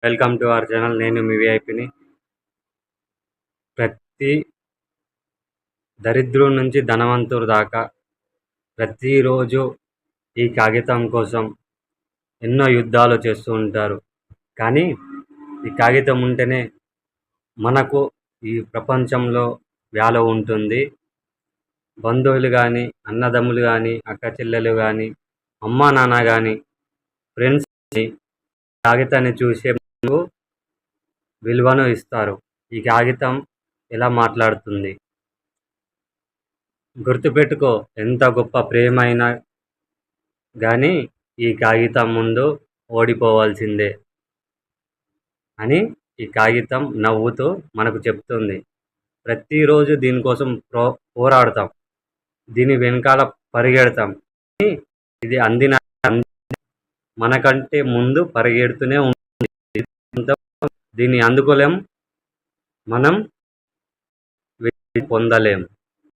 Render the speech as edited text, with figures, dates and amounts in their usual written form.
Welcome to our channel. నేను మీ విఐపిని. ప్రతి దరిద్రుడి నుంచి ధనవంతుడు దాకా ప్రతిరోజు ఈ కాగితం కోసం ఎన్నో యుద్ధాలు చేస్తూ ఉంటారు. కానీ ఈ కాగితం ఉంటేనే మనకు ఈ ప్రపంచంలో వాల్యూ ఉంటుంది. బంధువులు కానీ, అన్నదమ్ములు కానీ, అక్క చెల్లెలు కానీ, అమ్మా నాన్న కానీ, ఫ్రెండ్స్ కాగితాన్ని చూసే విలువను ఇస్తారు. ఈ కాగితం ఎలా మాట్లాడుతుంది? గుర్తుపెట్టుకో, ఎంత గొప్ప ప్రేమ అయినా కానీ ఈ కాగితం ముందు ఓడిపోవాల్సిందే అని ఈ కాగితం నవ్వుతూ మనకు చెప్తుంది. ప్రతిరోజు దీనికోసం పోరాడతాం, దీని వెనకాల పరిగెడతాం. ఇది అందిన మనకంటే ముందు పరిగెడుతూనే ఉంటుంది. దీన్ని అందుకోలేం, మనం పొందలేం.